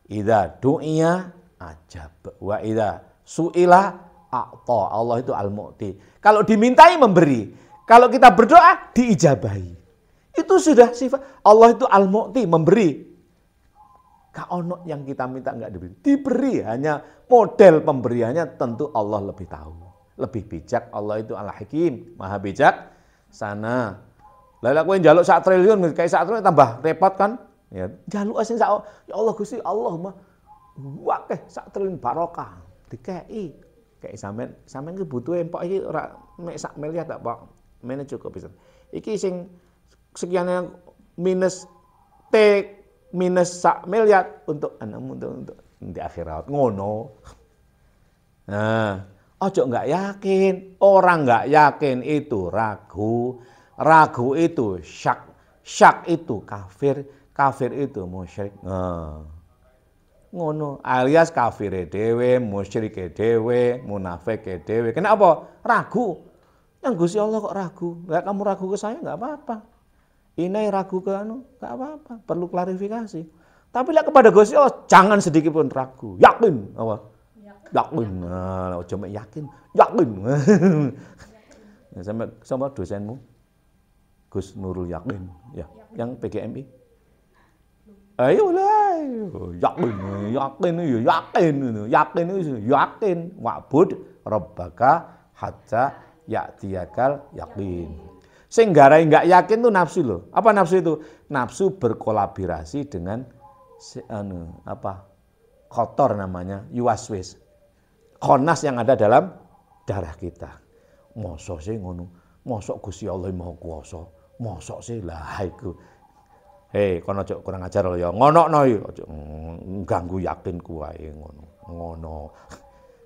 Speaker 1: Idza du'iya ajab wa idza su'ila a'ta. Allah itu Al-Mu'ti. Kalau dimintai memberi. Kalau kita berdoa diijabahi. Itu sudah sifat. Allah itu Al-Mu'ti, memberi. Gak ono yang kita minta enggak diberi. Diberi, hanya model pemberiannya tentu Allah lebih tahu. Lebih bijak. Allah itu Al-Hakim, Maha bijak sana. Lah kowe njaluk 1 triliun kayak 1 triliun tambah repot kan? Ya, njaluk asin ya Allah Gusti Allah mah wakeh 1 triliun barokah dikei. Kayak sampean ki butuh empok iki ora mek 1 miliar tak, Pak. Mene cukup bisa. Iki sing sekian minus T minus 1 miliar untuk anakmu untuk di akhirat ngono. Nah, ojo enggak yakin. Orang enggak yakin itu ragu. Ragu itu syak. Syak itu kafir. Kafir itu musyrik. Nah, ngono alias kafire dhewe, musyrike dhewe, munafike dhewe. Kenapa? Ragu. Yang Gusti Allah kok ragu? Enggak kamu ragu ke saya enggak apa-apa. Ini ragu ke anu enggak apa-apa, perlu klarifikasi. Tapi lihat kepada Gusti Allah jangan sedikit pun ragu. Yakin apa? Yakin. Nah, cuma yakin, yakin. Sama dosenmu Gus Nurul Yakin ya, yang PGMI. Ayo lah, yakin, wa'bud rabbaka hatta ya'tiyakal yakin. Sing garai enggak yakin tuh nafsu loh. Apa nafsu itu? Nafsu berkolaborasi dengan kotor namanya, yuwaswis. Khonas yang ada dalam darah kita. Mosok sih ngono. Mosok Gusti Allah Maha Kuwasa. Mosok sih lah iku. Hei, kono aja kurang ajar lho ya. Ngonokno yo aja ganggu yakinku wae ngono. Ngono.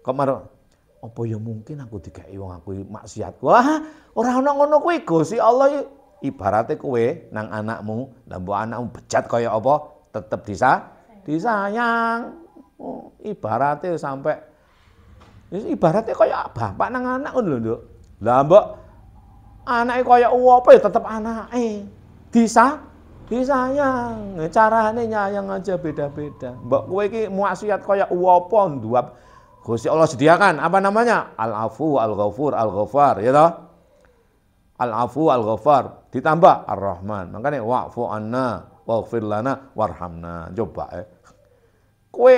Speaker 1: Kok marah apa ya mungkin aku digawe wong aku maksiat. Wah, ora ono ngono kuwi Gusti Allah ibarate kowe nang anakmu, lah mbok anakmu bejat kaya apa tetep disayang. Oh, ibarate sampai ibaratnya kaya bapak nang anak ngono lho, Nduk. Lah mbok Anake kaya apa ya tetep anake. Disayang. Carane nyayang aja beda-beda. Mbok kowe iki maksiat kaya apa nduwap Gusti Allah sediakan apa namanya? Al-Afu, Al-Ghafur, Al-Ghaffar, ya toh? Al-Afu, Al-Ghaffar, ditambah Ar-Rahman. Makanya wa'fu anna, waghfir lana, warhamna. Coba kowe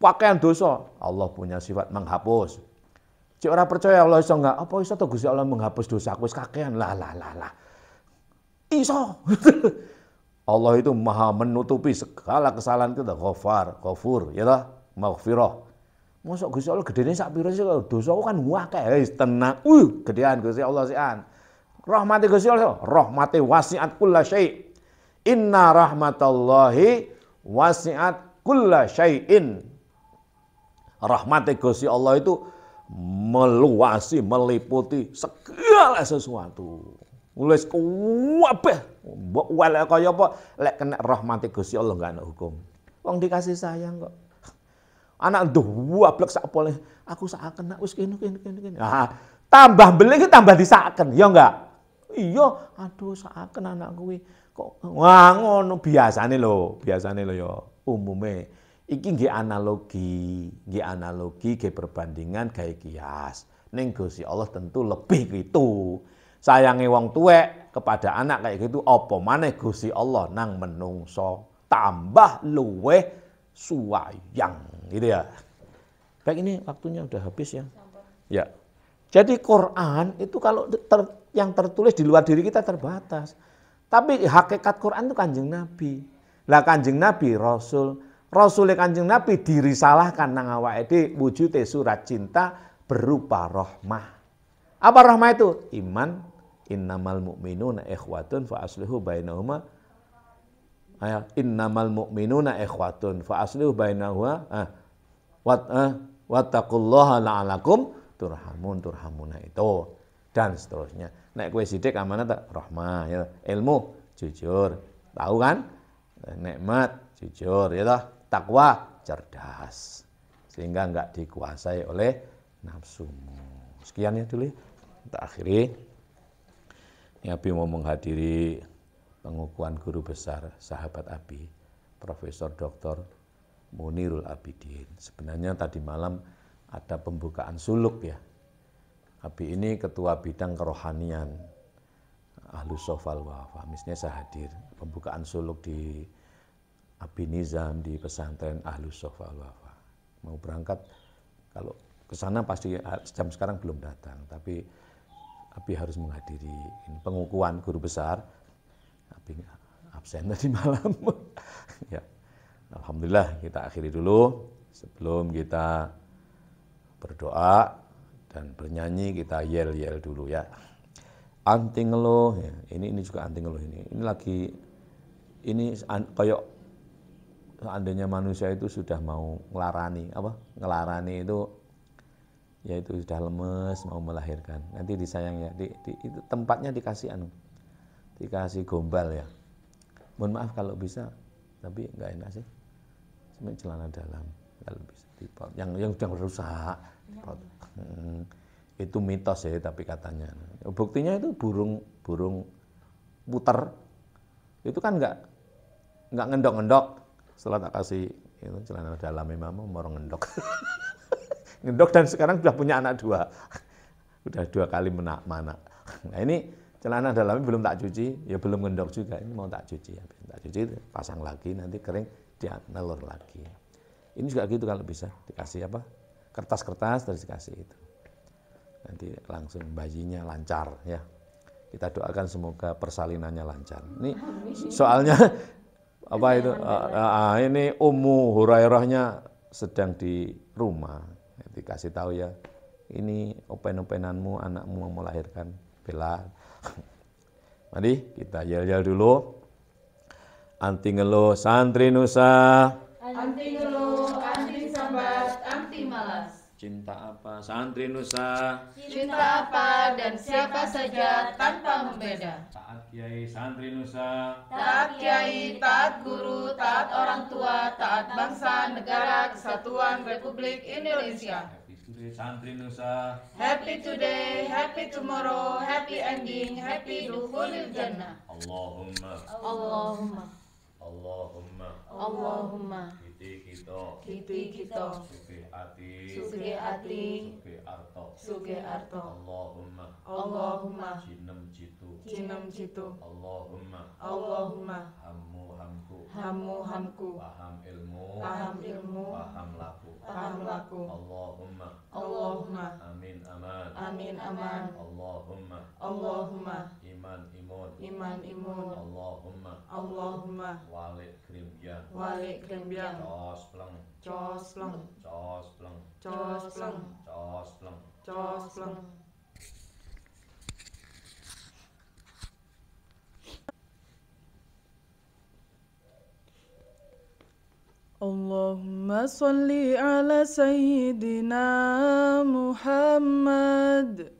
Speaker 1: pakaian dosa, Allah punya sifat menghapus. Cek ora percaya Allah iso enggak? Apa iso to Gusti Allah menghapus dosaku wis kakean? Lah. Iso. Allah itu maha menutupi segala kesalahan kita. Ghafar, Ghafur, ya toh? Maghfirah. Mosok Gusti Allah gedene sak pira sih dosaku kan akeh. Wis tenang. Gedean Gusti Allah sian. Rahmati Gusti Allah, rahmati wasi'at kullasyai'. Inna rahmatallahi wasi'at kullasyai'in. Rahmati Gusti Allah itu meluasi, meliputi segala sesuatu. Wis kabeh. Mbok wae kaya apa lek kena rahmati Gusti Allah enggak ana hukum. Wong dikasih sayang kok. Anak duwablek sak pole, aku sakaken nak wis kene. Nah, tambah beling tambah disakaken, ya enggak? Iya, aduh sakaken anak kuwi kok ngono biasane lho ya umume. Iki nggih analogi, nggih perbandingan gawe kias. Ning Gusti Allah tentu lebih gitu. Sayange wong tuwek kepada anak kayak gitu apa maneh Gusti Allah nang menungso tambah luweh suwayang gitu ya. Baik, ini waktunya udah habis ya. Ya. Jadi Quran itu kalau yang tertulis di luar diri kita terbatas. Tapi hakikat Quran itu Kanjeng Nabi. Lah Kanjeng Nabi Rasul Kanjeng Nabi dirisalahkan nang awake dhewe wujude surat cinta berupa rahmah. Apa rahmah itu? Iman, innamal mu'minuna ikhwatun fa aslihu bainahuma. Innamal mu'minuna ikhwatun fa aslihu bainahuma. Wattaqullaha la'alakum turhamuna itu dan seterusnya. Nek kowe sithik amanah tak rahmah ya. Ilmu jujur, tahu kan? Nikmat jujur ya toh. Takwa cerdas. Sehingga enggak dikuasai oleh nafsumu. Sekian ya dulu. Kita akhiri. Abi mau menghadiri pengukuhan guru besar sahabat Abi, Profesor Dr. Munirul Abidin. Sebenarnya tadi malam ada pembukaan suluk ya. Abi ini ketua bidang kerohanian Ahlus Shofal Wafa. Misalnya saya hadir pembukaan suluk di Abi Nizam di pesantren Ahlus Shofal Wafa. Mau berangkat, kalau ke sana pasti jam sekarang belum datang, tapi Abi harus menghadiri ini pengukuhan guru besar. Abi absen tadi malam. Ya. Alhamdulillah kita akhiri dulu sebelum kita berdoa dan bernyanyi kita yel-yel dulu ya. Anting ngeluh ya. Ini juga anting ngeluh ini. Ini lagi kayak seandainya manusia itu sudah mau ngelarani itu yaitu sudah lemes mau melahirkan. Nanti disayang ya. Itu tempatnya dikasih gombal ya. Mohon maaf kalau bisa, tapi enggak enak sih. Cuma celana dalam kalau bisa dipot. Yang sudah berusaha dipot. Itu mitos ya, tapi katanya. Buktinya itu burung puter itu kan enggak ngendok-ngendok. Setelah tak kasih itu celana dalam memang mau ngendok. Ngendok dan sekarang sudah punya anak 2. Sudah 2 kali mana. Nah ini celana dalamnya belum tak cuci, ya belum ngendok juga. Ini mau tak cuci, habis tak cuci pasang lagi, nanti kering dia nelur lagi. Ini juga gitu kalau bisa dikasih kertas-kertas terus dikasih itu. Nanti langsung bayinya lancar ya. Kita doakan semoga persalinannya lancar. Ini soalnya ini Ummu Hurairahnya sedang di rumah. Dikasih tahu ya, ini open-openanmu, anakmu mau melahirkan, bela. Mari kita yel-yel dulu. Anti ngeluh, santri nusa.
Speaker 3: Anti ngeluh, anti sambat, anti malas.
Speaker 1: Cinta apa, santri nusa.
Speaker 3: Cinta apa dan siapa saja tanpa membeda.
Speaker 1: Taat kiai, santri nusa.
Speaker 3: Taat kiai, taat guru, taat orang tua, taat bangsa, negara, kesatuan Republik Indonesia.
Speaker 1: today, santri Nusa.
Speaker 3: Happy today, happy tomorrow, happy ending, happy dukhulil jannah.
Speaker 1: Allahumma,
Speaker 2: Allahumma,
Speaker 1: Allahumma,
Speaker 2: Allahumma,
Speaker 3: Kiti kita,
Speaker 1: sugih ati,
Speaker 3: sugih ati,
Speaker 1: sugih arto,
Speaker 3: sugih arto.
Speaker 1: Allahumma,
Speaker 3: Allahumma,
Speaker 1: jinem jitu,
Speaker 3: cinem citu.
Speaker 1: Allahumma,
Speaker 3: Allahumma,
Speaker 1: hammu hamku,
Speaker 3: hamu hamku,
Speaker 1: paham ilmu,
Speaker 3: paham ilmu,
Speaker 1: paham laku,
Speaker 3: paham laku.
Speaker 1: Allahumma,
Speaker 3: Allahumma,
Speaker 1: amin aman,
Speaker 3: amin aman.
Speaker 1: Allahumma,
Speaker 3: Allahumma,
Speaker 1: iman imun,
Speaker 3: iman imun.
Speaker 1: Allahumma,
Speaker 3: Allahumma,
Speaker 1: walik krimbyang,
Speaker 3: walik krembyang.
Speaker 1: cos pleng,
Speaker 3: Cos pleng,
Speaker 1: cos pleng,
Speaker 3: cos pleng,
Speaker 1: cos pleng.
Speaker 3: cos pleng. Allahumma salli ala sayyidina Muhammad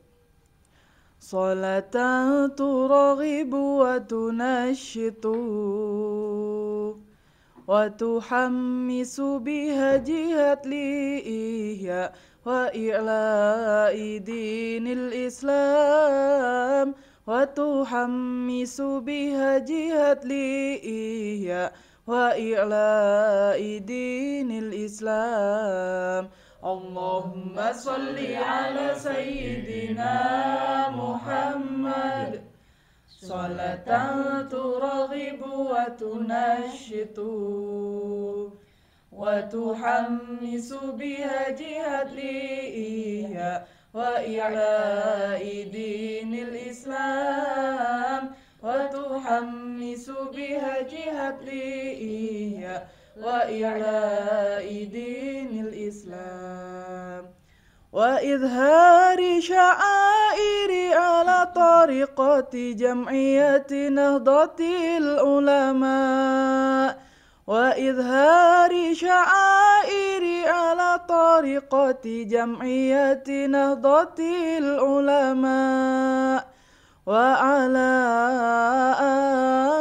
Speaker 3: salatan turaghibu wa tunashitu wa tuhammisu biha jihad li ihya wa i'la'i dinil Islam wa tuhammisu biha jihad li ihya wa i'la'i dinil Islam. Allahumma salli ala sayyidina Muhammad salatan turaghibu wa tunashitu wa tuhammisu biha jihad li ihya wa i'la'i dinil Islam wa tuhammisu biha jihad li ihya wa i'la'i dinil Islam wa idhari sya'airi ala tariqati jam'iyati nahdlatil ulama wa idhari sya'airi ala tariqati jam'iyati nahdlatil ulama wa ala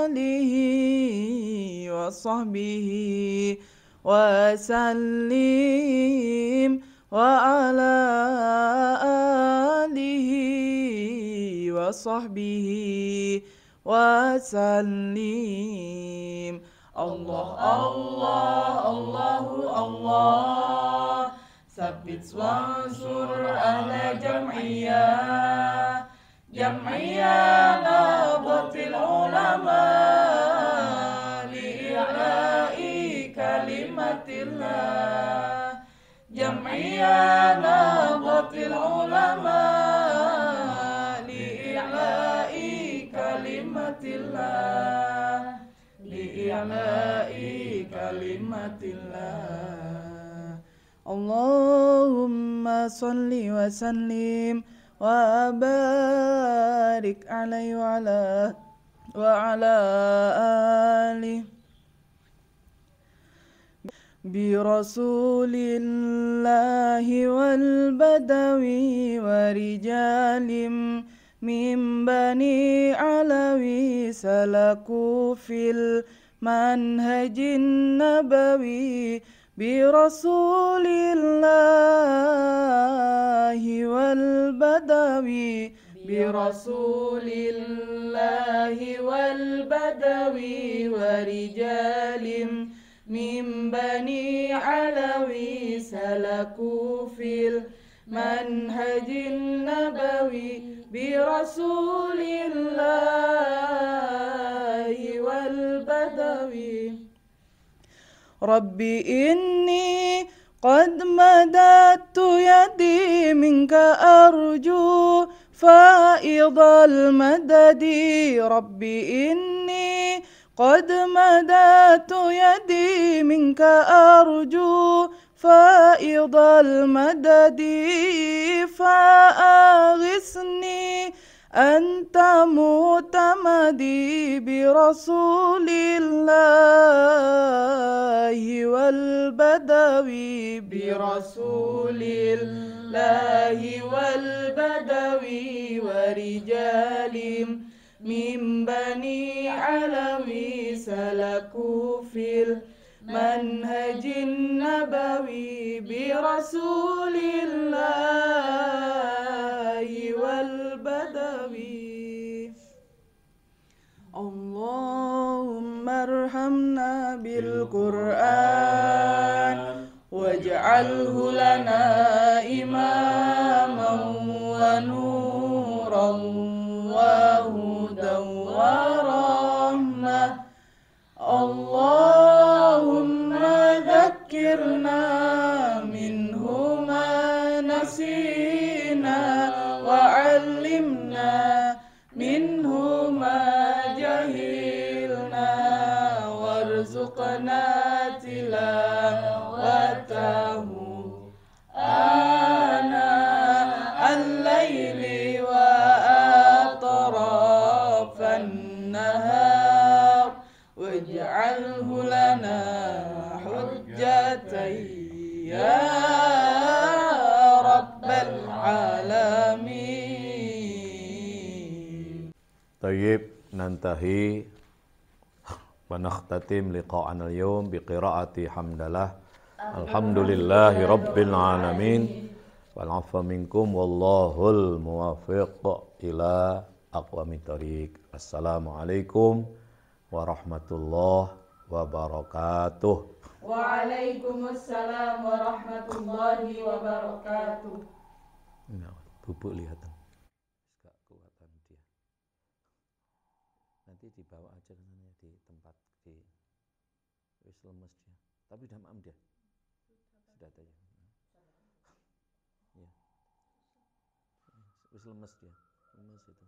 Speaker 3: alihi wa sahbihi wa sallim wa ala alihi wa sahbihi wa sallim. Allah Allah Allahu Allah Sabit wansur ahla jam'iyah jam'iyah nahdlatil ulama li'i'la'i kalimatillah jam'iyah nahdlatil ulama li'i'la'i kalimatillah li'i'la'i kalimatillah. Allahumma salli wa sallim wa barik alaihi wa ala alihi bi rasulillahi wal badawi wa rijalim min bani alawi salaku fil manhajin nabawi bi rasulillahi wal badawi bi rasulillahi wal badawi wa rijalim min bani alawi salaku fil manhajin nabawi bi rasulillahi wal badawi. Rabbi inni qad madattu yadi minka arju faidal madadi. Rabbi inni qad madattu yadi minka arju faidal madadi fa'aghisni anta mutamadi bi rasulillahi wal badawi bi rasulillahi wal badawi wa rijalim min bani alawi salaku fil منهج النبوي برسول الله والبدوي اللهم ارحمنا بالقرآن واجعله لنا إماما ونورا وهدى ورحمة اللهم ذكرنا منه ما نسينا وعلمنا منه ما جهلنا وارزقنا تلاوته آناء الليل وأطراف النهار واجعله لنا حجة يا رب العالمين.
Speaker 1: طيب ننتهي ونختتم لقاءنا اليوم بقراءة حمدلله Alhamdulillahi Rabbil Alamin wal-'afwa minkum wallahul muwafiq ila aqwamit thoriq. Assalamualaikum warahmatullahi wabarakatuh.
Speaker 3: Waalaikumsalam warahmatullahi wabarakatuh.
Speaker 1: Nah, bubuk lihatan. Gak kuatan dia. Nanti dibawa aja ke sana di tempat di wis lemes dia. Tapi udah maam dia. Sudah ada ya. Ya. Wis lemes dia. Lemes itu.